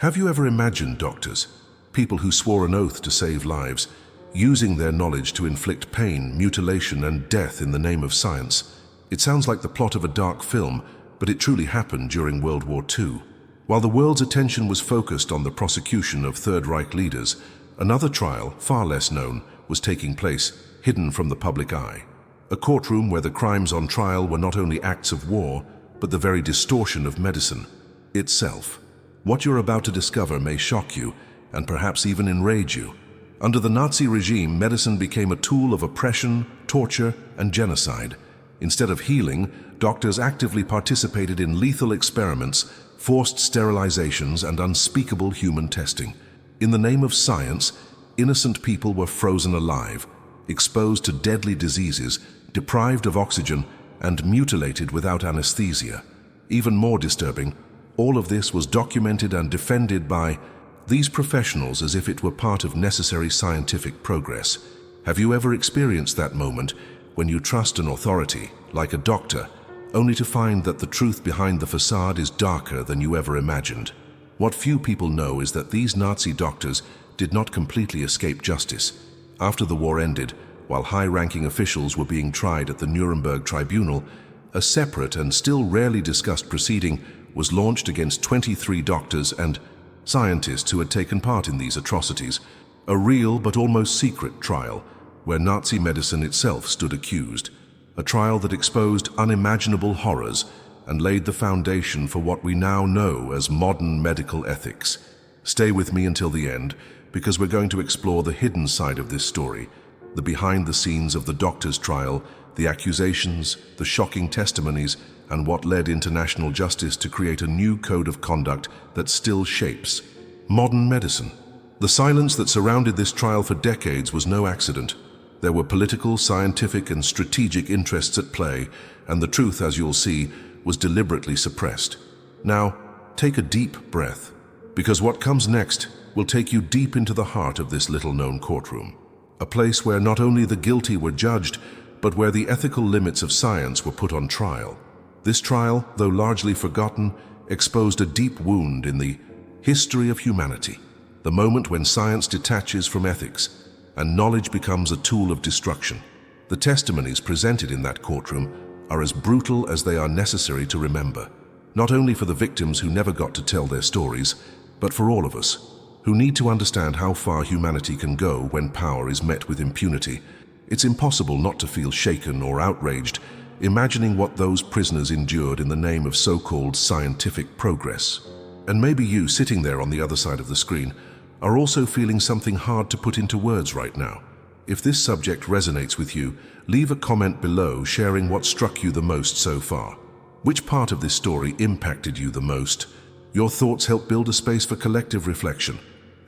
Have you ever imagined doctors, people who swore an oath to save lives, using their knowledge to inflict pain, mutilation, and death in the name of science? It sounds like the plot of a dark film, but it truly happened during World War II. While the world's attention was focused on the prosecution of Third Reich leaders, another trial, far less known, was taking place, hidden from the public eye. A courtroom where the crimes on trial were not only acts of war, but the very distortion of medicine itself. What you're about to discover may shock you, and perhaps even enrage you. Under the Nazi regime, medicine became a tool of oppression, torture, and genocide. Instead of healing, doctors actively participated in lethal experiments, forced sterilizations, and unspeakable human testing. In the name of science, innocent people were frozen alive, exposed to deadly diseases, deprived of oxygen, and mutilated without anesthesia. Even more disturbing, all of this was documented and defended by these professionals as if it were part of necessary scientific progress. Have you ever experienced that moment when you trust an authority, like a doctor, only to find that the truth behind the facade is darker than you ever imagined? What few people know is that these Nazi doctors did not completely escape justice. After the war ended, while high-ranking officials were being tried at the Nuremberg tribunal, a separate and still rarely discussed proceeding was launched against 23 doctors and scientists who had taken part in these atrocities, a real but almost secret trial where Nazi medicine itself stood accused, a trial that exposed unimaginable horrors and laid the foundation for what we now know as modern medical ethics. Stay with me until the end, because we're going to explore the hidden side of this story, the behind the scenes of the doctor's trial, the accusations, the shocking testimonies, and what led international justice to create a new code of conduct that still shapes modern medicine. The silence that surrounded this trial for decades was no accident. There were political, scientific, and strategic interests at play, and the truth, as you'll see, was deliberately suppressed. Now, take a deep breath, because what comes next will take you deep into the heart of this little-known courtroom, a place where not only the guilty were judged, but where the ethical limits of science were put on trial. This trial, though largely forgotten, exposed a deep wound in the history of humanity, the moment when science detaches from ethics and knowledge becomes a tool of destruction. The testimonies presented in that courtroom are as brutal as they are necessary to remember, not only for the victims who never got to tell their stories, but for all of us, who need to understand how far humanity can go when power is met with impunity. It's impossible not to feel shaken or outraged, imagining what those prisoners endured in the name of so-called scientific progress. And maybe you, sitting there on the other side of the screen, are also feeling something hard to put into words right now. If this subject resonates with you, leave a comment below sharing what struck you the most so far. Which part of this story impacted you the most? Your thoughts help build a space for collective reflection.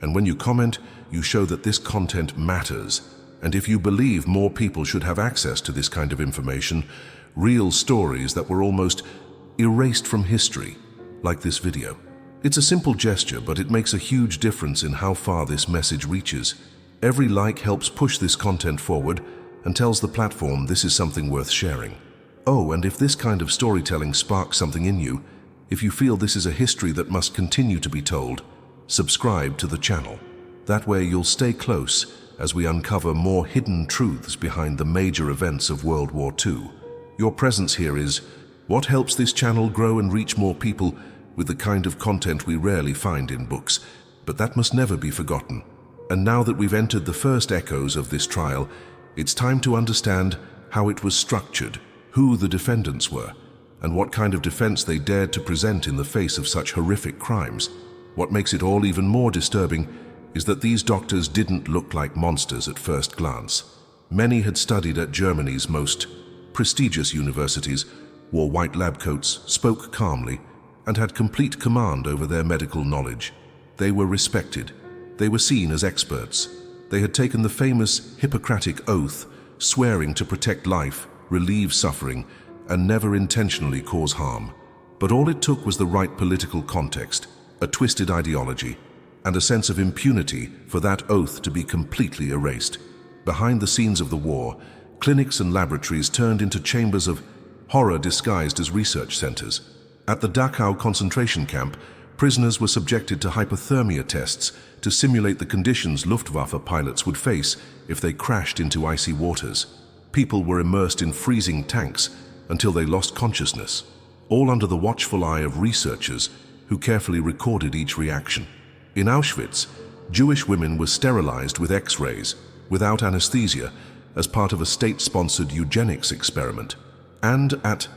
And when you comment, you show that this content matters. And if you believe more people should have access to this kind of information, real stories that were almost erased from history, like this video. It's a simple gesture, but it makes a huge difference in how far this message reaches. Every like helps push this content forward and tells the platform this is something worth sharing. Oh, and if this kind of storytelling sparks something in you, if you feel this is a history that must continue to be told, subscribe to the channel. That way you'll stay close as we uncover more hidden truths behind the major events of World War II. Your presence here is what helps this channel grow and reach more people with the kind of content we rarely find in books, but that must never be forgotten. And now that we've entered the first echoes of this trial, it's time to understand how it was structured, who the defendants were, and what kind of defense they dared to present in the face of such horrific crimes. What makes it all even more disturbing is that these doctors didn't look like monsters at first glance. Many had studied at Germany's most prestigious universities, wore white lab coats, spoke calmly, and had complete command over their medical knowledge. They were respected. They were seen as experts. They had taken the famous Hippocratic Oath, swearing to protect life, relieve suffering, and never intentionally cause harm. But all it took was the right political context, a twisted ideology, and a sense of impunity for that oath to be completely erased. Behind the scenes of the war, clinics and laboratories turned into chambers of horror disguised as research centers. At the Dachau concentration camp, Prisoners were subjected to hypothermia tests to simulate the conditions Luftwaffe pilots would face if they crashed into icy waters. People were immersed in freezing tanks until they lost consciousness, all under the watchful eye of researchers who carefully recorded each reaction. In Auschwitz, Jewish women were sterilized with X-rays, without anesthesia, as part of a state-sponsored eugenics experiment. And at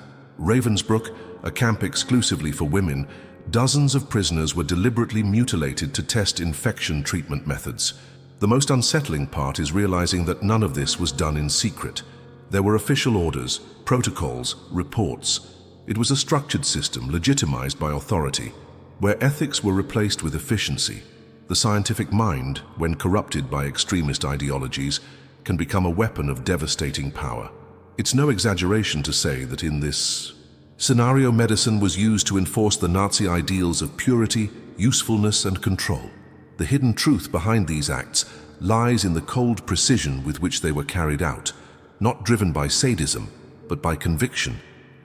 Ravensbrück, a camp exclusively for women, dozens of prisoners were deliberately mutilated to test infection treatment methods. The most unsettling part is realizing that none of this was done in secret. There were official orders, protocols, reports. It was a structured system legitimized by authority, where ethics were replaced with efficiency. The scientific mind, when corrupted by extremist ideologies, can become a weapon of devastating power. It's no exaggeration to say that in this scenario, medicine was used to enforce the Nazi ideals of purity, usefulness, and control. The hidden truth behind these acts lies in the cold precision with which they were carried out, not driven by sadism, but by conviction.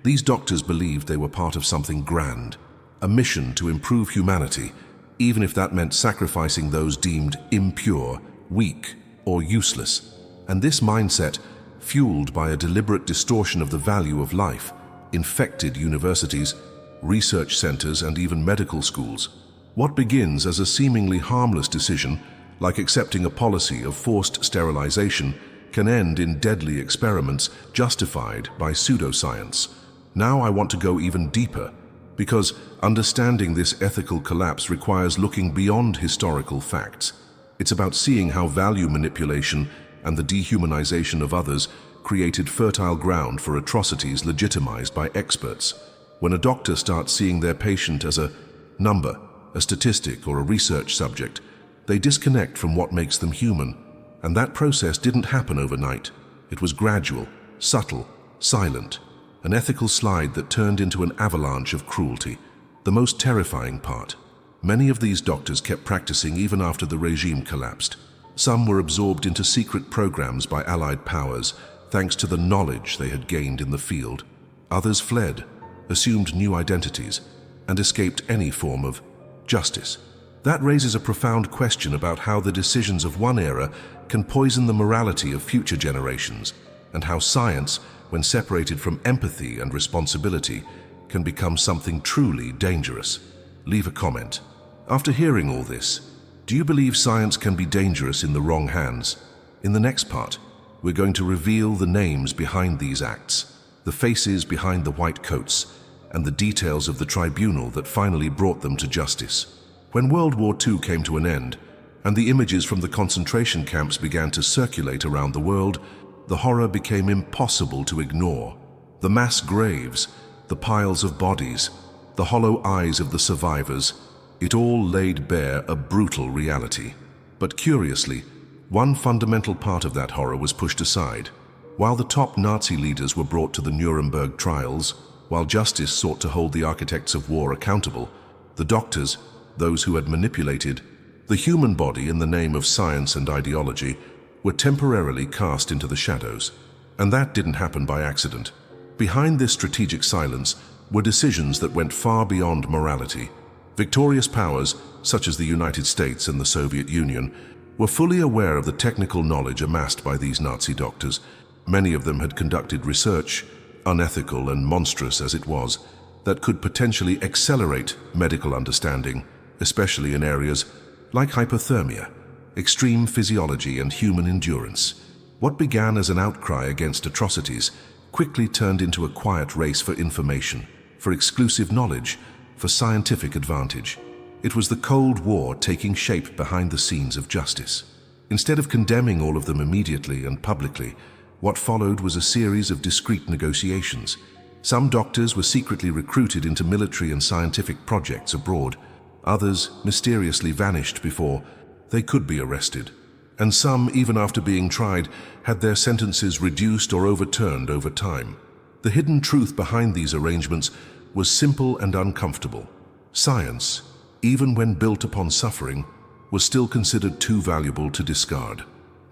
These doctors believed they were part of something grand, a mission to improve humanity, even if that meant sacrificing those deemed impure, weak, or useless. And this mindset, fueled by a deliberate distortion of the value of life, infected universities, research centers, and even medical schools. What begins as a seemingly harmless decision, like accepting a policy of forced sterilization, can end in deadly experiments justified by pseudoscience. Now I want to go even deeper, because understanding this ethical collapse requires looking beyond historical facts. It's about seeing how value manipulation and the dehumanization of others created fertile ground for atrocities legitimized by experts. When a doctor starts seeing their patient as a number, a statistic, or a research subject, they disconnect from what makes them human. And that process didn't happen overnight. It was gradual, subtle, silent, an ethical slide that turned into an avalanche of cruelty. The most terrifying part: many of these doctors kept practicing even after the regime collapsed. Some were absorbed into secret programs by Allied powers, thanks to the knowledge they had gained in the field. Others fled, assumed new identities, and escaped any form of justice. That raises a profound question about how the decisions of one era can poison the morality of future generations, and how science, when separated from empathy and responsibility, can become something truly dangerous. Leave a comment. After hearing all this, do you believe science can be dangerous in the wrong hands? In the next part, we're going to reveal the names behind these acts, the faces behind the white coats, and the details of the tribunal that finally brought them to justice. When World War II came to an end, and the images from the concentration camps began to circulate around the world, the horror became impossible to ignore. The mass graves, the piles of bodies, the hollow eyes of the survivors, it all laid bare a brutal reality. But curiously, one fundamental part of that horror was pushed aside. While the top Nazi leaders were brought to the Nuremberg trials, while justice sought to hold the architects of war accountable, the doctors, those who had manipulated the human body in the name of science and ideology, were temporarily cast into the shadows. And that didn't happen by accident. Behind this strategic silence were decisions that went far beyond morality. Victorious powers, such as the United States and the Soviet Union, were fully aware of the technical knowledge amassed by these Nazi doctors. Many of them had conducted research, unethical and monstrous as it was, that could potentially accelerate medical understanding, especially in areas like hypothermia, extreme physiology, and human endurance. What began as an outcry against atrocities quickly turned into a quiet race for information, for exclusive knowledge, for scientific advantage. It was the Cold War taking shape behind the scenes of justice. Instead of condemning all of them immediately and publicly, what followed was a series of discreet negotiations. Some doctors were secretly recruited into military and scientific projects abroad. Others mysteriously vanished before they could be arrested. And some, even after being tried, had their sentences reduced or overturned over time. The hidden truth behind these arrangements was simple and uncomfortable. Science, even when built upon suffering, was still considered too valuable to discard.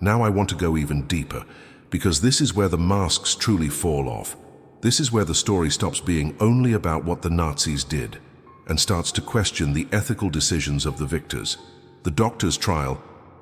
Now I want to go even deeper, because this is where the masks truly fall off. This is where the story stops being only about what the Nazis did, and starts to question the ethical decisions of the victors. The doctors' trial,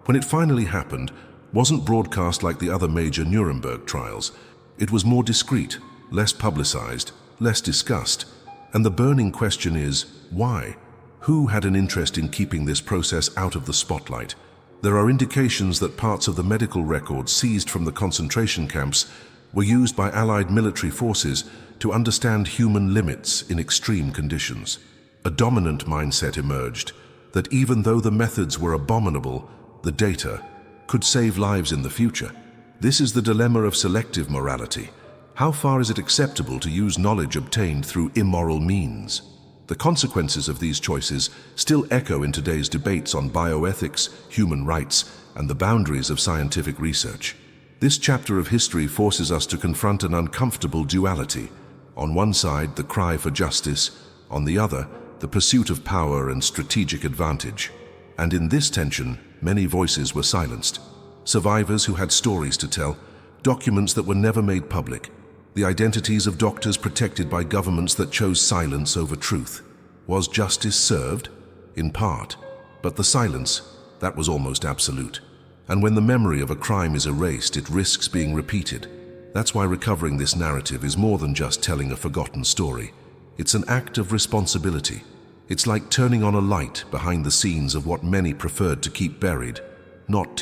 when it finally happened, wasn't broadcast like the other major Nuremberg trials. It was more discreet, less publicized, less discussed. And the burning question is, why? Who had an interest in keeping this process out of the spotlight? There are indications that parts of the medical records seized from the concentration camps were used by Allied military forces to understand human limits in extreme conditions. A dominant mindset emerged that even though the methods were abominable, the data could save lives in the future. This is the dilemma of selective morality. How far is it acceptable to use knowledge obtained through immoral means? The consequences of these choices still echo in today's debates on bioethics, human rights, and the boundaries of scientific research. This chapter of history forces us to confront an uncomfortable duality. On one side, the cry for justice; on the other, the pursuit of power and strategic advantage. And in this tension, many voices were silenced. Survivors who had stories to tell, documents that were never made public, the identities of doctors protected by governments that chose silence over truth. Was justice served? In part. But the silence, that was almost absolute. And when the memory of a crime is erased, it risks being repeated. That's why recovering this narrative is more than just telling a forgotten story. It's an act of responsibility. It's like turning on a light behind the scenes of what many preferred to keep buried, not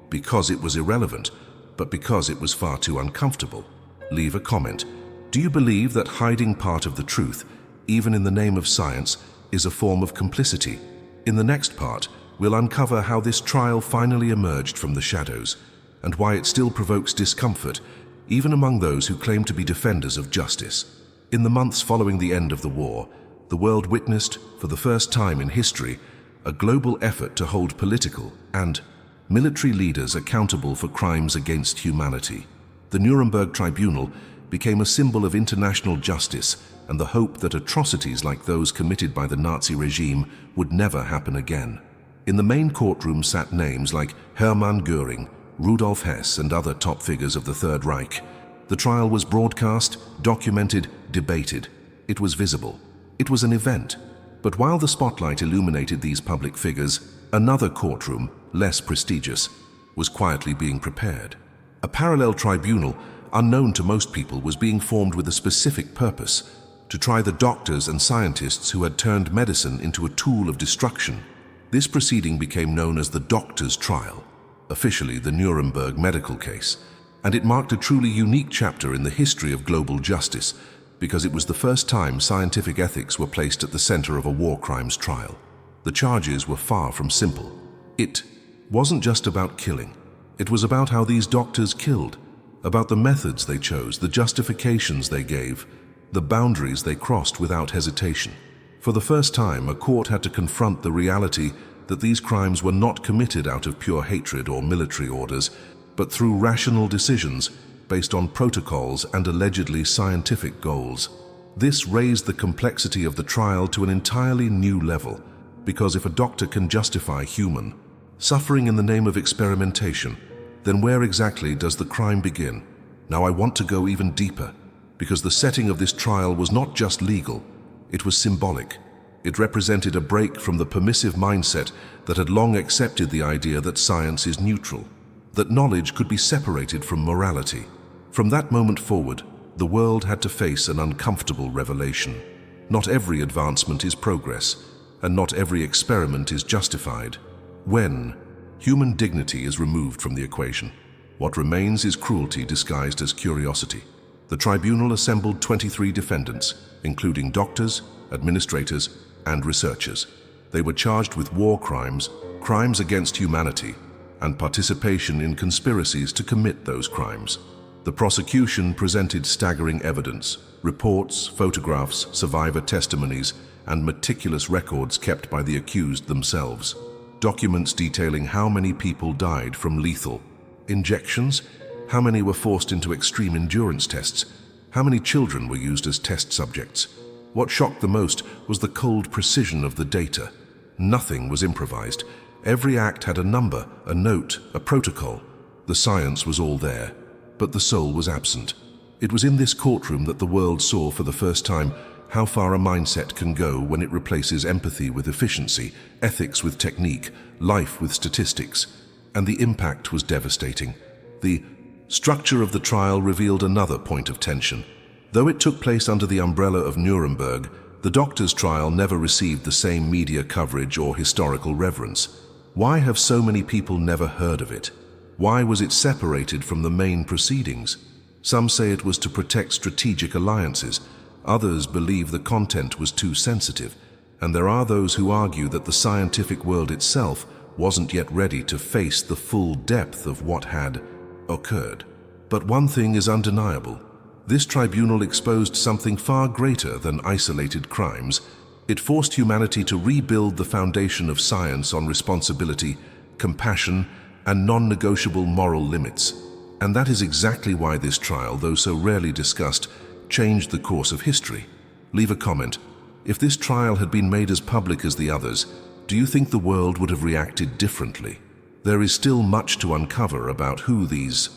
because it was irrelevant, but because it was far too uncomfortable. Leave a comment. Do you believe that hiding part of the truth, even in the name of science, is a form of complicity? In the next part, we'll uncover how this trial finally emerged from the shadows, and why it still provokes discomfort, even among those who claim to be defenders of justice. In the months following the end of the war, the world witnessed, for the first time in history, a global effort to hold political and military leaders accountable for crimes against humanity. The Nuremberg Tribunal became a symbol of international justice and the hope that atrocities like those committed by the Nazi regime would never happen again. In the main courtroom sat names like Hermann Göring, Rudolf Hess, and other top figures of the Third Reich. The trial was broadcast, documented, debated. It was visible. It was an event. But while the spotlight illuminated these public figures, another courtroom, less prestigious, was quietly being prepared. A parallel tribunal, unknown to most people, was being formed with a specific purpose: to try the doctors and scientists who had turned medicine into a tool of destruction. This proceeding became known as the doctors' trial, officially the Nuremberg medical case, and it marked a truly unique chapter in the history of global justice because it was the first time scientific ethics were placed at the center of a war crimes trial. The charges were far from simple. It wasn't just about killing. It was about how these doctors killed, about the methods they chose, the justifications they gave, the boundaries they crossed without hesitation. For the first time, a court had to confront the reality that these crimes were not committed out of pure hatred or military orders, but through rational decisions based on protocols and allegedly scientific goals. This raised the complexity of the trial to an entirely new level, because if a doctor can justify human suffering in the name of experimentation, then where exactly does the crime begin? Now I want to go even deeper, because the setting of this trial was not just legal, it was symbolic. It represented a break from the permissive mindset that had long accepted the idea that science is neutral, that knowledge could be separated from morality. From that moment forward, the world had to face an uncomfortable revelation. Not every advancement is progress, and not every experiment is justified. When human dignity is removed from the equation, what remains is cruelty disguised as curiosity. The tribunal assembled 23 defendants, including doctors, administrators, and researchers. They were charged with war crimes, crimes against humanity, and participation in conspiracies to commit those crimes. The prosecution presented staggering evidence: reports, photographs, survivor testimonies, and meticulous records kept by the accused themselves. Documents detailing how many people died from lethal injections, how many were forced into extreme endurance tests, how many children were used as test subjects. What shocked the most was the cold precision of the data. Nothing was improvised. Every act had a number, a note, a protocol. The science was all there, but the soul was absent. It was in this courtroom that the world saw for the first time how far a mindset can go when it replaces empathy with efficiency, ethics with technique, life with statistics. And the impact was devastating. The structure of the trial revealed another point of tension. Though it took place under the umbrella of Nuremberg, the doctors' trial never received the same media coverage or historical reverence. Why have so many people never heard of it? Why was it separated from the main proceedings? Some say it was to protect strategic alliances. Others believe the content was too sensitive. And there are those who argue that the scientific world itself wasn't yet ready to face the full depth of what had occurred. But one thing is undeniable. This tribunal exposed something far greater than isolated crimes. It forced humanity to rebuild the foundation of science on responsibility, compassion, and non-negotiable moral limits. And that is exactly why this trial, though so rarely discussed, changed the course of history. Leave a comment. If this trial had been made as public as the others, do you think the world would have reacted differently? There is still much to uncover about who these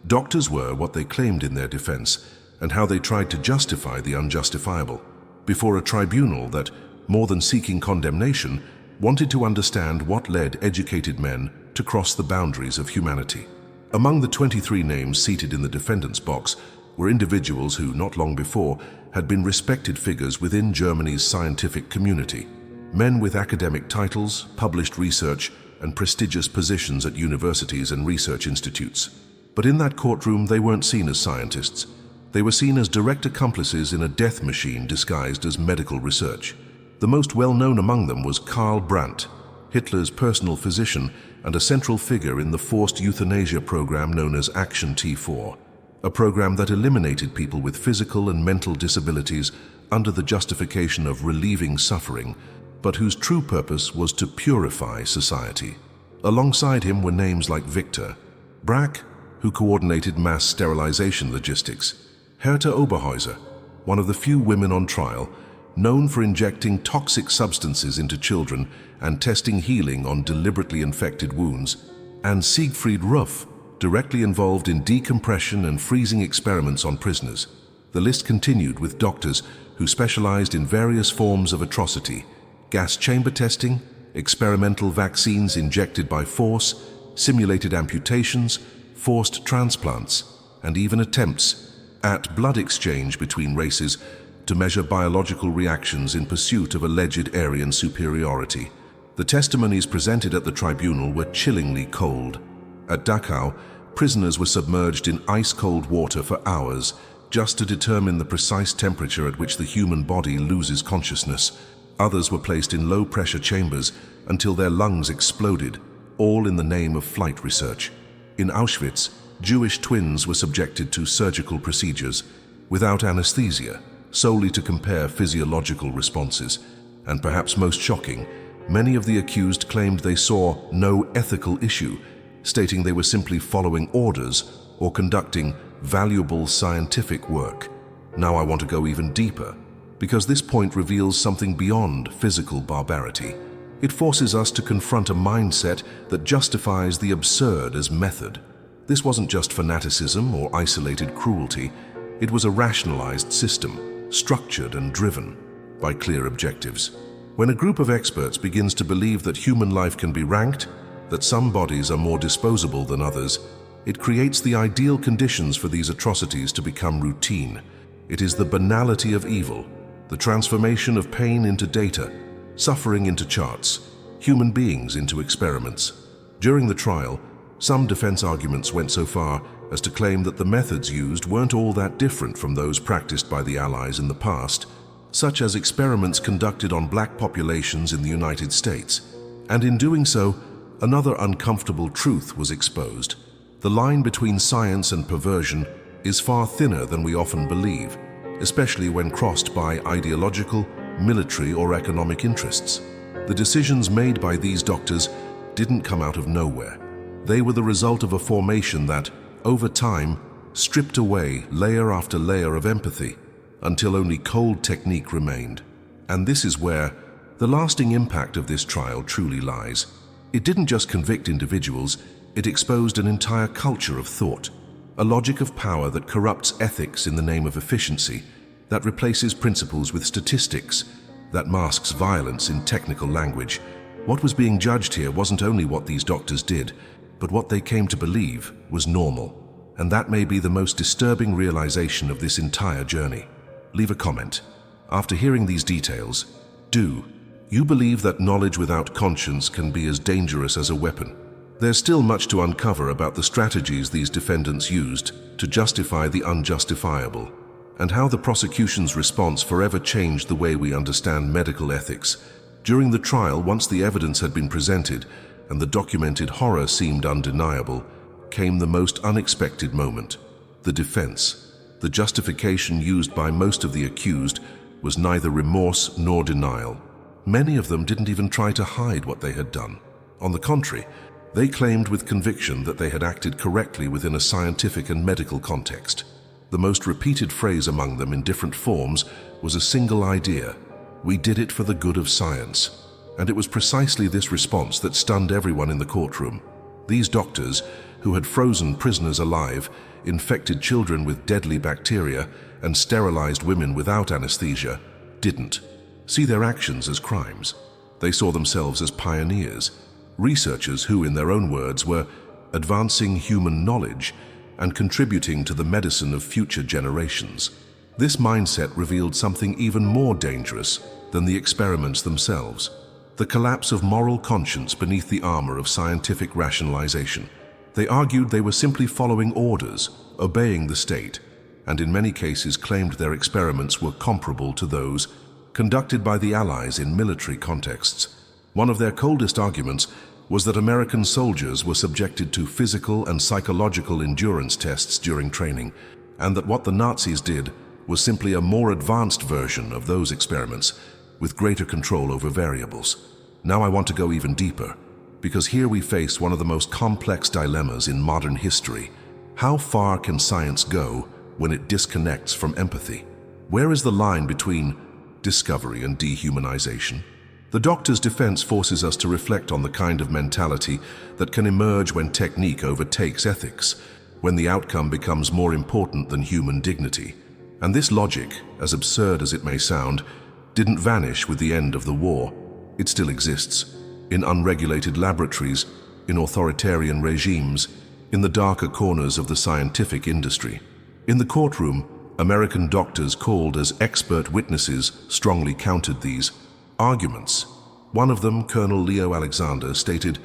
doctors were, what they claimed in their defense, and how they tried to justify the unjustifiable, before a tribunal that, more than seeking condemnation, wanted to understand what led educated men to cross the boundaries of humanity. Among the 23 names seated in the defendant's box were individuals who, not long before, had been respected figures within Germany's scientific community. Men with academic titles, published research, and prestigious positions at universities and research institutes. But in that courtroom, they weren't seen as scientists. They were seen as direct accomplices in a death machine disguised as medical research. The most well-known among them was Karl Brandt, Hitler's personal physician and a central figure in the forced euthanasia program known as Action T4, a program that eliminated people with physical and mental disabilities under the justification of relieving suffering, but whose true purpose was to purify society. Alongside him were names like Victor Brack, who coordinated mass sterilization logistics, Herta Oberhäuser, one of the few women on trial, known for injecting toxic substances into children and testing healing on deliberately infected wounds, and Siegfried Ruff, directly involved in decompression and freezing experiments on prisoners. The list continued with doctors who specialized in various forms of atrocity: gas chamber testing, experimental vaccines injected by force, simulated amputations, forced transplants, and even attempts at blood exchange between races to measure biological reactions in pursuit of alleged Aryan superiority. The testimonies presented at the tribunal were chillingly cold. At Dachau, prisoners were submerged in ice-cold water for hours just to determine the precise temperature at which the human body loses consciousness. Others were placed in low-pressure chambers until their lungs exploded, all in the name of flight research. In Auschwitz, Jewish twins were subjected to surgical procedures without anesthesia, solely to compare physiological responses. And perhaps most shocking, many of the accused claimed they saw no ethical issue, stating they were simply following orders or conducting valuable scientific work. Now I want to go even deeper, because this point reveals something beyond physical barbarity. It forces us to confront a mindset that justifies the absurd as method. This wasn't just fanaticism or isolated cruelty. It was a rationalized system, structured and driven by clear objectives. When a group of experts begins to believe that human life can be ranked, that some bodies are more disposable than others, it creates the ideal conditions for these atrocities to become routine. It is the banality of evil, the transformation of pain into data, suffering into charts, human beings into experiments. During the trial, some defense arguments went so far as to claim that the methods used weren't all that different from those practiced by the Allies in the past, such as experiments conducted on black populations in the United States. And in doing so, another uncomfortable truth was exposed. The line between science and perversion is far thinner than we often believe, especially when crossed by ideological, military, or economic interests. The decisions made by these doctors didn't come out of nowhere. They were the result of a formation that, over time, stripped away layer after layer of empathy until only cold technique remained. And this is where the lasting impact of this trial truly lies. It didn't just convict individuals, it exposed an entire culture of thought, a logic of power that corrupts ethics in the name of efficiency, that replaces principles with statistics, that masks violence in technical language. What was being judged here wasn't only what these doctors did, but what they came to believe was normal. And that may be the most disturbing realization of this entire journey. Leave a comment. After hearing these details, do you believe that knowledge without conscience can be as dangerous as a weapon? There's still much to uncover about the strategies these defendants used to justify the unjustifiable, and how the prosecution's response forever changed the way we understand medical ethics. During the trial, once the evidence had been presented and the documented horror seemed undeniable, came the most unexpected moment. The defense, the justification used by most of the accused, was neither remorse nor denial. Many of them didn't even try to hide what they had done. On the contrary, they claimed with conviction that they had acted correctly within a scientific and medical context. The most repeated phrase among them in different forms was a single idea: we did it for the good of science. And it was precisely this response that stunned everyone in the courtroom. These doctors, who had frozen prisoners alive, infected children with deadly bacteria, and sterilized women without anesthesia, didn't see their actions as crimes. They saw themselves as pioneers, researchers who, in their own words, were advancing human knowledge and contributing to the medicine of future generations. This mindset revealed something even more dangerous than the experiments themselves: the collapse of moral conscience beneath the armor of scientific rationalization. They argued they were simply following orders, obeying the state, and in many cases claimed their experiments were comparable to those conducted by the Allies in military contexts. One of their coldest arguments was that American soldiers were subjected to physical and psychological endurance tests during training, and that what the Nazis did was simply a more advanced version of those experiments, with greater control over variables. Now I want to go even deeper, because here we face one of the most complex dilemmas in modern history. How far can science go when it disconnects from empathy? Where is the line between discovery and dehumanization? The doctor's defense forces us to reflect on the kind of mentality that can emerge when technique overtakes ethics, when the outcome becomes more important than human dignity. And this logic, as absurd as it may sound, didn't vanish with the end of the war. It still exists, in unregulated laboratories, in authoritarian regimes, in the darker corners of the scientific industry. In the courtroom, American doctors called as expert witnesses strongly countered these arguments. One of them, Colonel Leo Alexander, stated,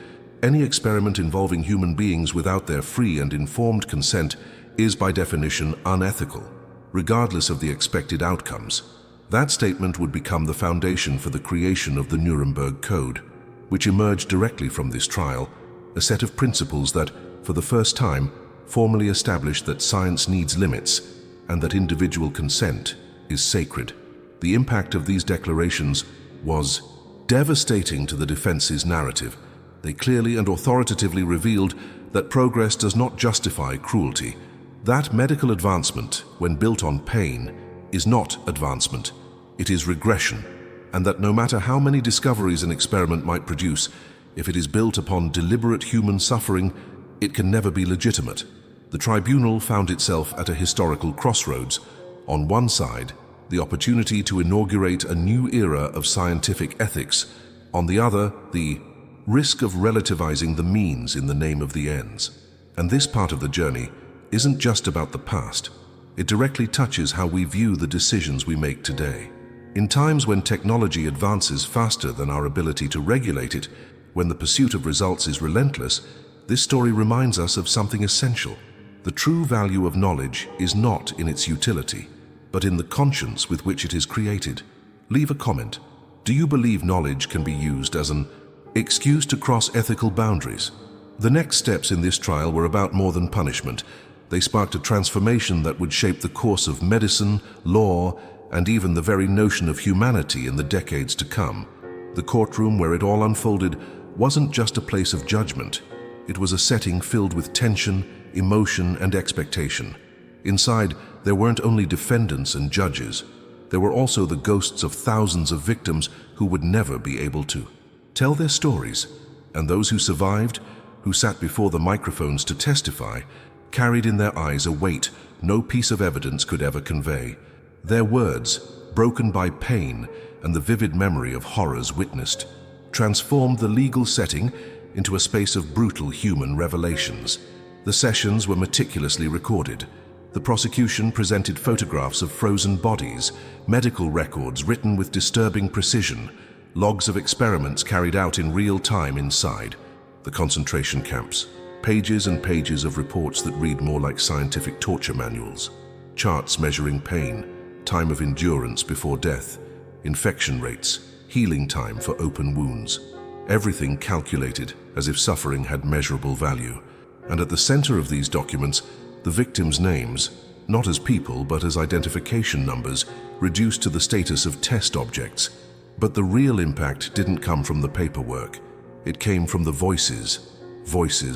"Any experiment involving human beings without their free and informed consent is by definition unethical, regardless of the expected outcomes." That statement would become the foundation for the creation of the Nuremberg Code, which emerged directly from this trial, a set of principles that, for the first time, formally established that science needs limits and that individual consent is sacred. The impact of these declarations was devastating to the defense's narrative. They clearly and authoritatively revealed that progress does not justify cruelty, that medical advancement, when built on pain, is not advancement, it is regression, and that no matter how many discoveries an experiment might produce, if it is built upon deliberate human suffering, it can never be legitimate. The tribunal found itself at a historical crossroads. On one side, the opportunity to inaugurate a new era of scientific ethics. On the other, the risk of relativizing the means in the name of the ends. And this part of the journey isn't just about the past. It directly touches how we view the decisions we make today. In times when technology advances faster than our ability to regulate it, when the pursuit of results is relentless, this story reminds us of something essential. The true value of knowledge is not in its utility, but in the conscience with which it is created. Leave a comment. Do you believe knowledge can be used as an excuse to cross ethical boundaries? The next steps in this trial were about more than punishment. They sparked a transformation that would shape the course of medicine, law, and even the very notion of humanity in the decades to come. The courtroom where it all unfolded wasn't just a place of judgment. It was a setting filled with tension, emotion, and expectation. Inside, there weren't only defendants and judges. There were also the ghosts of thousands of victims who would never be able to tell their stories. And those who survived, who sat before the microphones to testify, carried in their eyes a weight no piece of evidence could ever convey. Their words, broken by pain and the vivid memory of horrors witnessed, transformed the legal setting into a space of brutal human revelations. The sessions were meticulously recorded. The prosecution presented photographs of frozen bodies, medical records written with disturbing precision, logs of experiments carried out in real time inside the concentration camps, pages and pages of reports that read more like scientific torture manuals, charts measuring pain, time of endurance before death, infection rates, healing time for open wounds. Everything calculated as if suffering had measurable value. And at the center of these documents, the victims' names, not as people but as identification numbers, reduced to the status of test objects. But the real impact didn't come from the paperwork. It came from the voices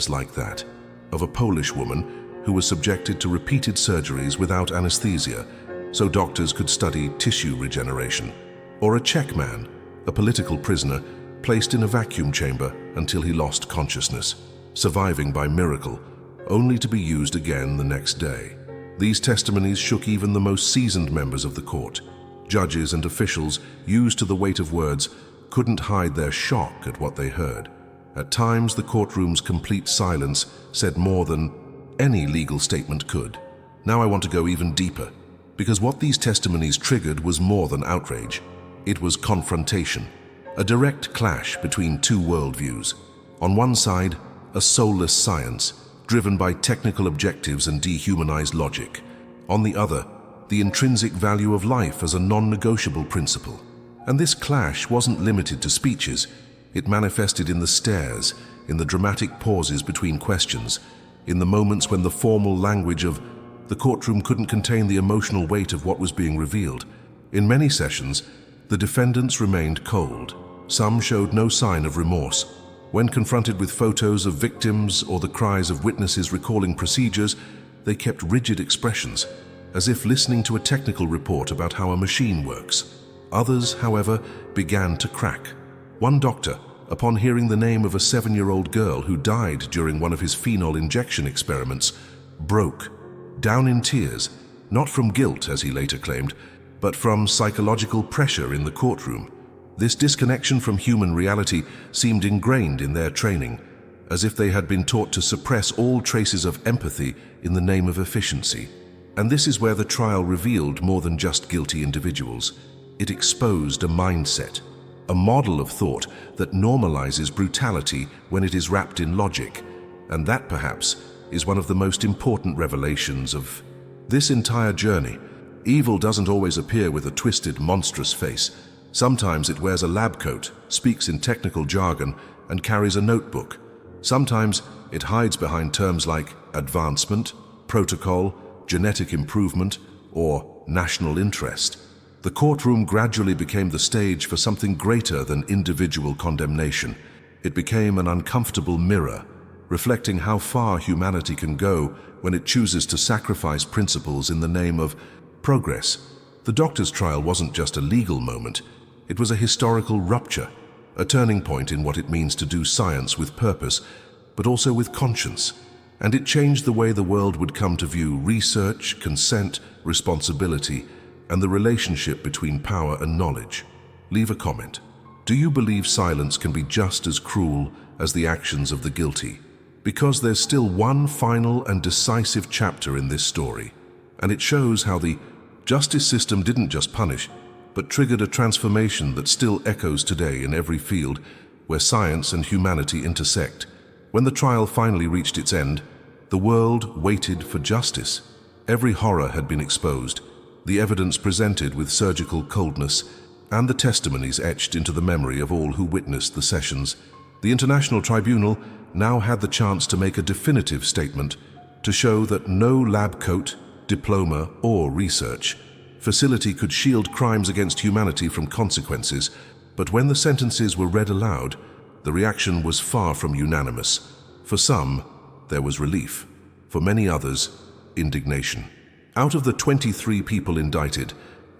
like that, of a Polish woman who was subjected to repeated surgeries without anesthesia, so doctors could study tissue regeneration, or a Czech man, a political prisoner, placed in a vacuum chamber until he lost consciousness, surviving by miracle, only to be used again the next day. These testimonies shook even the most seasoned members of the court. Judges and officials, used to the weight of words, couldn't hide their shock at what they heard. At times, the courtroom's complete silence said more than any legal statement could. Now I want to go even deeper, because what these testimonies triggered was more than outrage. It was confrontation, a direct clash between two worldviews. On one side, a soulless science, driven by technical objectives and dehumanized logic. On the other, the intrinsic value of life as a non-negotiable principle. And this clash wasn't limited to speeches. It manifested in the stares, in the dramatic pauses between questions, in the moments when the formal language of the courtroom couldn't contain the emotional weight of what was being revealed. In many sessions, the defendants remained cold. Some showed no sign of remorse. When confronted with photos of victims or the cries of witnesses recalling procedures, they kept rigid expressions, as if listening to a technical report about how a machine works. Others, however, began to crack. One doctor, upon hearing the name of a 7-year-old girl who died during one of his phenol injection experiments, broke, down in tears, not from guilt, as he later claimed, but from psychological pressure in the courtroom. This disconnection from human reality seemed ingrained in their training, as if they had been taught to suppress all traces of empathy in the name of efficiency. And this is where the trial revealed more than just guilty individuals. It exposed a mindset, a model of thought that normalizes brutality when it is wrapped in logic. And that, perhaps, is one of the most important revelations of this entire journey. Evil doesn't always appear with a twisted, monstrous face. Sometimes it wears a lab coat, speaks in technical jargon, and carries a notebook. Sometimes it hides behind terms like advancement, protocol, genetic improvement, or national interest. The courtroom gradually became the stage for something greater than individual condemnation. It became an uncomfortable mirror, reflecting how far humanity can go when it chooses to sacrifice principles in the name of progress. The doctor's trial wasn't just a legal moment. It was a historical rupture, a turning point in what it means to do science with purpose, but also with conscience. And it changed the way the world would come to view research, consent, responsibility, and the relationship between power and knowledge. Leave a comment. Do you believe silence can be just as cruel as the actions of the guilty? Because there's still one final and decisive chapter in this story, and it shows how the justice system didn't just punish, but triggered a transformation that still echoes today in every field where science and humanity intersect. When the trial finally reached its end, the world waited for justice. Every horror had been exposed, the evidence presented with surgical coldness, and the testimonies etched into the memory of all who witnessed the sessions. The International Tribunal now had the chance to make a definitive statement to show that no lab coat, diploma, or research facility could shield crimes against humanity from consequences. But when the sentences were read aloud, the reaction was far from unanimous. For some, there was relief. For many others, indignation. Out of the 23 people indicted,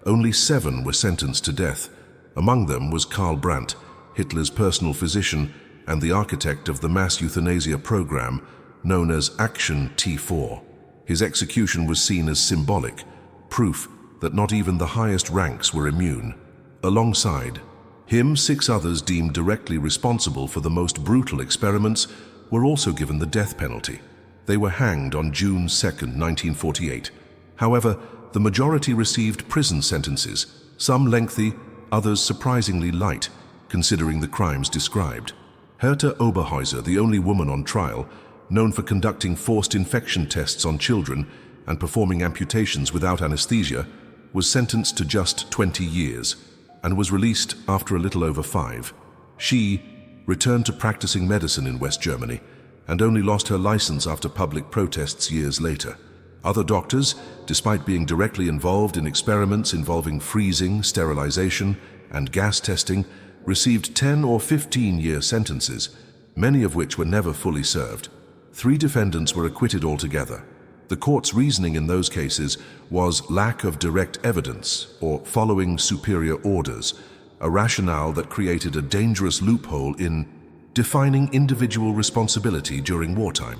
only 7 were sentenced to death. Among them was Karl Brandt, Hitler's personal physician and the architect of the mass euthanasia program known as Action T4. His execution was seen as symbolic, proof that not even the highest ranks were immune. Alongside him, 6 others deemed directly responsible for the most brutal experiments were also given the death penalty. They were hanged on June 2, 1948. However, the majority received prison sentences, some lengthy, others surprisingly light, considering the crimes described. Herta Oberhäuser, the only woman on trial, known for conducting forced infection tests on children and performing amputations without anesthesia, was sentenced to just 20 years and was released after a little over 5. She returned to practicing medicine in West Germany and only lost her license after public protests years later. Other doctors, despite being directly involved in experiments involving freezing, sterilization, and gas testing, received 10 or 15-year sentences, many of which were never fully served. 3 defendants were acquitted altogether. The court's reasoning in those cases was lack of direct evidence or following superior orders, a rationale that created a dangerous loophole in defining individual responsibility during wartime.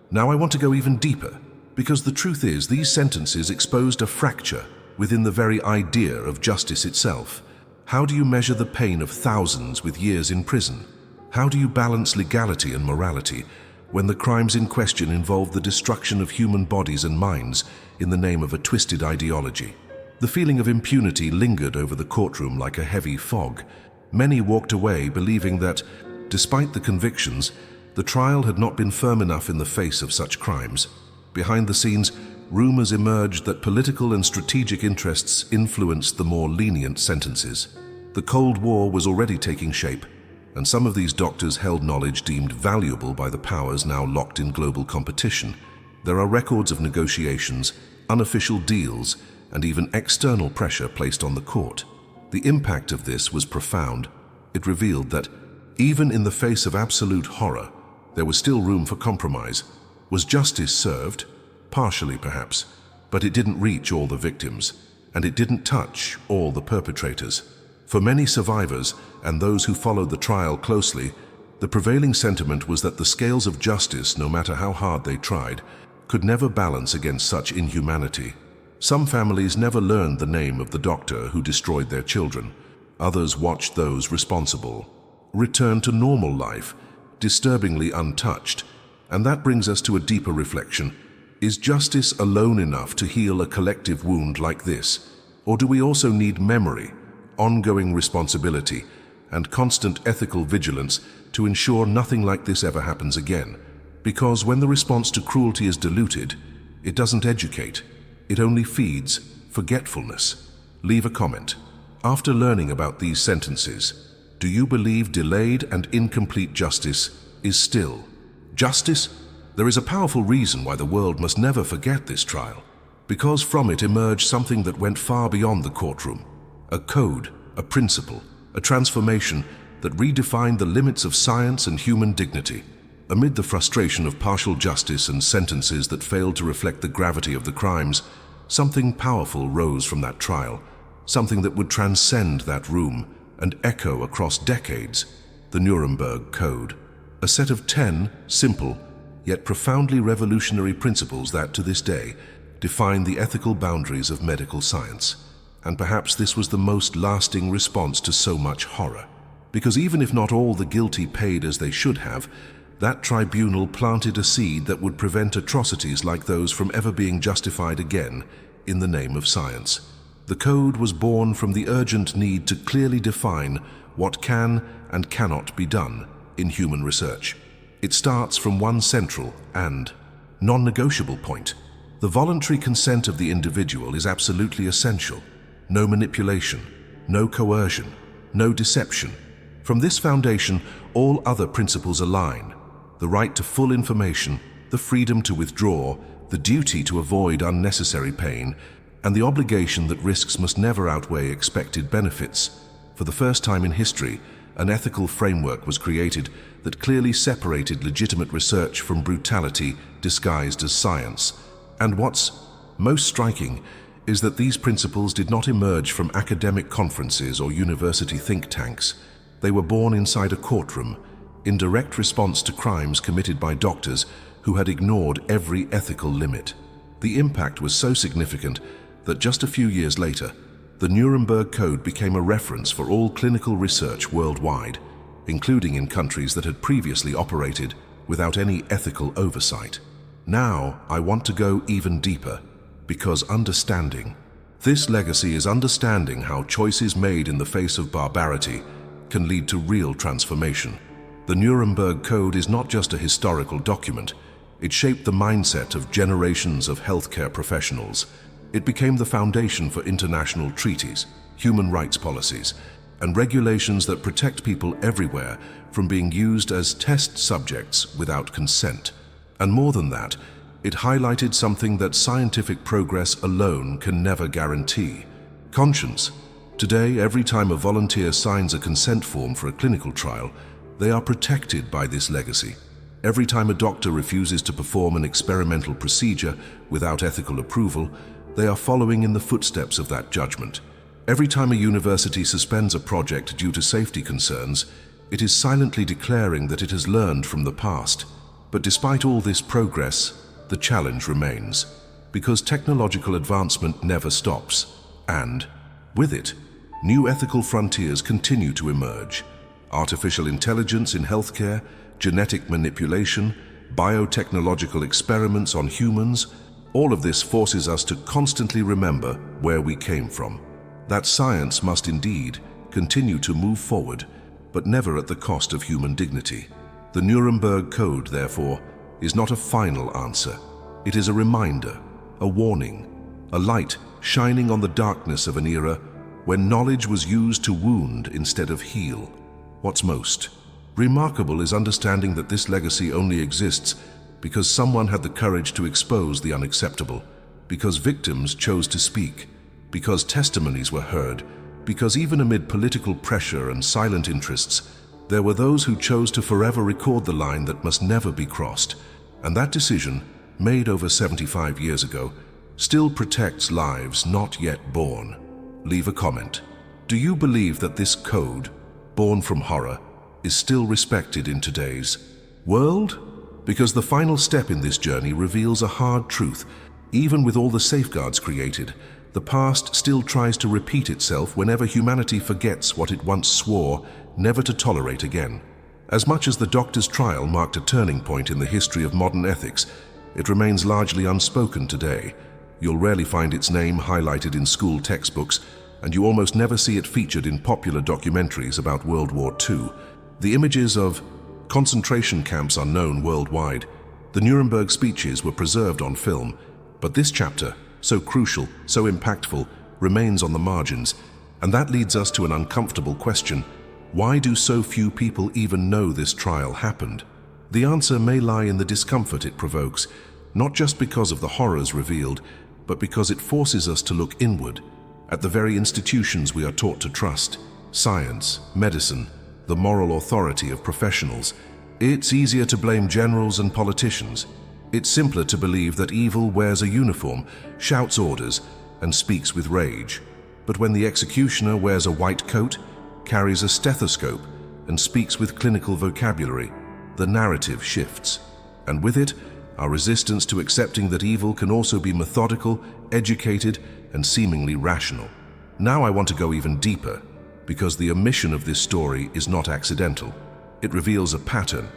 Now I want to go even deeper, because the truth is these sentences exposed a fracture within the very idea of justice itself. How do you measure the pain of thousands with years in prison? How do you balance legality and morality when the crimes in question involve the destruction of human bodies and minds in the name of a twisted ideology? The feeling of impunity lingered over the courtroom like a heavy fog. Many walked away believing that, despite the convictions, the trial had not been firm enough in the face of such crimes. Behind the scenes, rumors emerged that political and strategic interests influenced the more lenient sentences. The Cold War was already taking shape, and some of these doctors held knowledge deemed valuable by the powers now locked in global competition. There are records of negotiations, unofficial deals, and even external pressure placed on the court. The impact of this was profound. It revealed that, even in the face of absolute horror, there was still room for compromise. Was justice served? Partially, perhaps, but it didn't reach all the victims, and it didn't touch all the perpetrators. For many survivors, and those who followed the trial closely, the prevailing sentiment was that the scales of justice, no matter how hard they tried, could never balance against such inhumanity. Some families never learned the name of the doctor who destroyed their children. Others watched those responsible return to normal life, disturbingly untouched. And that brings us to a deeper reflection. Is justice alone enough to heal a collective wound like this? Or do we also need memory, ongoing responsibility, and constant ethical vigilance to ensure nothing like this ever happens again? Because when the response to cruelty is diluted, it doesn't educate, it only feeds forgetfulness. Leave a comment. After learning about these sentences, do you believe delayed and incomplete justice is still justice? There is a powerful reason why the world must never forget this trial, because from it emerged something that went far beyond the courtroom. A code, a principle, a transformation that redefined the limits of science and human dignity. Amid the frustration of partial justice and sentences that failed to reflect the gravity of the crimes, something powerful rose from that trial, something that would transcend that room and echo across decades: the Nuremberg Code. A set of 10 simple, yet profoundly revolutionary principles that, to this day, define the ethical boundaries of medical science. And perhaps this was the most lasting response to so much horror. Because even if not all the guilty paid as they should have, that tribunal planted a seed that would prevent atrocities like those from ever being justified again in the name of science. The code was born from the urgent need to clearly define what can and cannot be done in human research. It starts from one central and non-negotiable point. The voluntary consent of the individual is absolutely essential. No manipulation, no coercion, no deception. From this foundation, all other principles align: the right to full information, the freedom to withdraw, the duty to avoid unnecessary pain, and the obligation that risks must never outweigh expected benefits. For the first time in history, an ethical framework was created that clearly separated legitimate research from brutality disguised as science. And what's most striking is that these principles did not emerge from academic conferences or university think tanks. They were born inside a courtroom, in direct response to crimes committed by doctors who had ignored every ethical limit. The impact was so significant that just a few years later, the Nuremberg Code became a reference for all clinical research worldwide, including in countries that had previously operated without any ethical oversight. Now, I want to go even deeper, because understanding this legacy is understanding how choices made in the face of barbarity can lead to real transformation. The Nuremberg Code is not just a historical document. It shaped the mindset of generations of healthcare professionals. It became the foundation for international treaties, human rights policies, and regulations that protect people everywhere from being used as test subjects without consent. And more than that, it highlighted something that scientific progress alone can never guarantee: conscience. Today, every time a volunteer signs a consent form for a clinical trial, they are protected by this legacy. Every time a doctor refuses to perform an experimental procedure without ethical approval, they are following in the footsteps of that judgment. Every time a university suspends a project due to safety concerns, it is silently declaring that it has learned from the past. But despite all this progress, the challenge remains, because technological advancement never stops, and, with it, new ethical frontiers continue to emerge. Artificial intelligence in healthcare, genetic manipulation, biotechnological experiments on humans, all of this forces us to constantly remember where we came from. That science must indeed continue to move forward, but never at the cost of human dignity. The Nuremberg Code, therefore, is not a final answer. It is a reminder, a warning, a light shining on the darkness of an era when knowledge was used to wound instead of heal. What's most remarkable is understanding that this legacy only exists because someone had the courage to expose the unacceptable, because victims chose to speak, because testimonies were heard, because even amid political pressure and silent interests, there were those who chose to forever record the line that must never be crossed. And that decision, made over 75 years ago, still protects lives not yet born. Leave a comment. Do you believe that this code, born from horror, is still respected in today's world? Because the final step in this journey reveals a hard truth. Even with all the safeguards created, the past still tries to repeat itself whenever humanity forgets what it once swore never to tolerate again. As much as the doctor's trial marked a turning point in the history of modern ethics, it remains largely unspoken today. You'll rarely find its name highlighted in school textbooks, and you almost never see it featured in popular documentaries about World War II. The images of concentration camps are known worldwide. The Nuremberg speeches were preserved on film, but this chapter, so crucial, so impactful, remains on the margins. And that leads us to an uncomfortable question. Why do so few people even know this trial happened? The answer may lie in the discomfort it provokes, not just because of the horrors revealed, but because it forces us to look inward, at the very institutions we are taught to trust: science, medicine, the moral authority of professionals. It's easier to blame generals and politicians. It's simpler to believe that evil wears a uniform, shouts orders, and speaks with rage. But when the executioner wears a white coat, carries a stethoscope, and speaks with clinical vocabulary, the narrative shifts. And with it, our resistance to accepting that evil can also be methodical, educated, and seemingly rational. Now I want to go even deeper, because the omission of this story is not accidental. It reveals a pattern.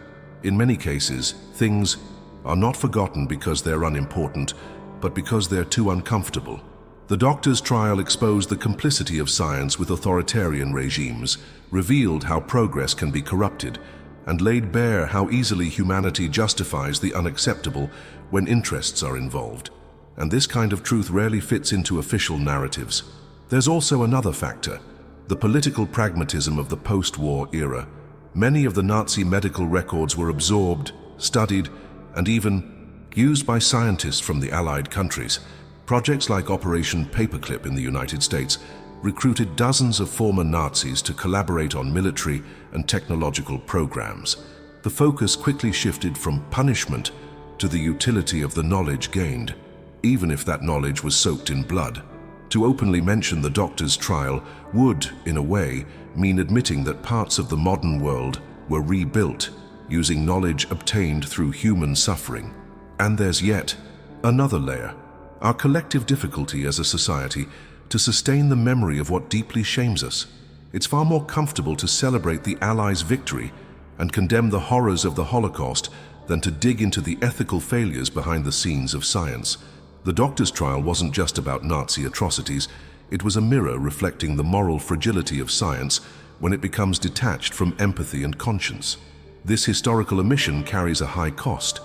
In many cases, things are not forgotten because they're unimportant, but because they're too uncomfortable. The doctor's trial exposed the complicity of science with authoritarian regimes, revealed how progress can be corrupted, and laid bare how easily humanity justifies the unacceptable when interests are involved. And this kind of truth rarely fits into official narratives. There's also another factor: the political pragmatism of the post-war era. Many of the Nazi medical records were absorbed, studied, and even used by scientists from the Allied countries. Projects like Operation Paperclip in the United States recruited dozens of former Nazis to collaborate on military and technological programs. The focus quickly shifted from punishment to the utility of the knowledge gained, even if that knowledge was soaked in blood. To openly mention the doctor's trial would, in a way, mean admitting that parts of the modern world were rebuilt using knowledge obtained through human suffering. And there's yet another layer: our collective difficulty as a society to sustain the memory of what deeply shames us. It's far more comfortable to celebrate the Allies' victory and condemn the horrors of the Holocaust than to dig into the ethical failures behind the scenes of science. The doctor's trial wasn't just about Nazi atrocities, it was a mirror reflecting the moral fragility of science when it becomes detached from empathy and conscience. This historical omission carries a high cost,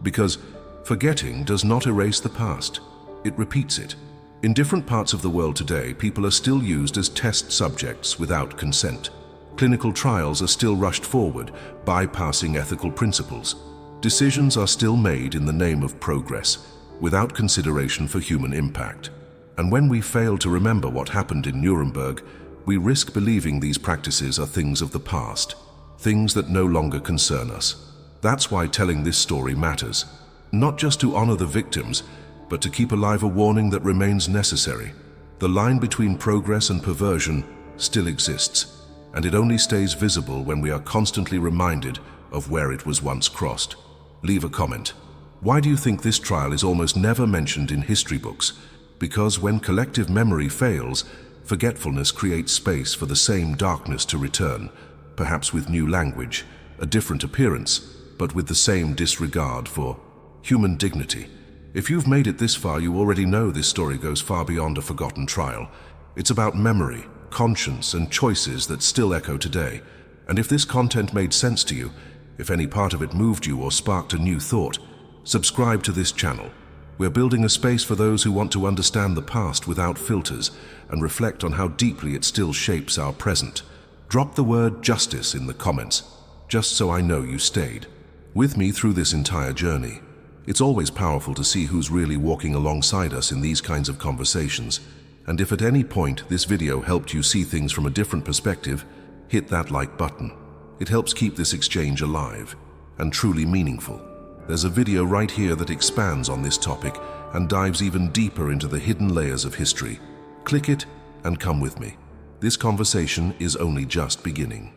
because forgetting does not erase the past, it repeats it. In different parts of the world today, people are still used as test subjects without consent. Clinical trials are still rushed forward, bypassing ethical principles. Decisions are still made in the name of progress, without consideration for human impact. And when we fail to remember what happened in Nuremberg, we risk believing these practices are things of the past, things that no longer concern us. That's why telling this story matters, not just to honor the victims, but to keep alive a warning that remains necessary. The line between progress and perversion still exists, and it only stays visible when we are constantly reminded of where it was once crossed. Leave a comment. Why do you think this trial is almost never mentioned in history books? Because when collective memory fails, forgetfulness creates space for the same darkness to return, perhaps with new language, a different appearance, but with the same disregard for human dignity. If you've made it this far, you already know this story goes far beyond a forgotten trial. It's about memory, conscience, and choices that still echo today. And if this content made sense to you, if any part of it moved you or sparked a new thought, subscribe to this channel. We're building a space for those who want to understand the past without filters and reflect on how deeply it still shapes our present. Drop the word justice in the comments, just so I know you stayed with me through this entire journey. It's always powerful to see who's really walking alongside us in these kinds of conversations. And if at any point this video helped you see things from a different perspective, hit that like button. It helps keep this exchange alive and truly meaningful. There's a video right here that expands on this topic and dives even deeper into the hidden layers of history. Click it and come with me. This conversation is only just beginning.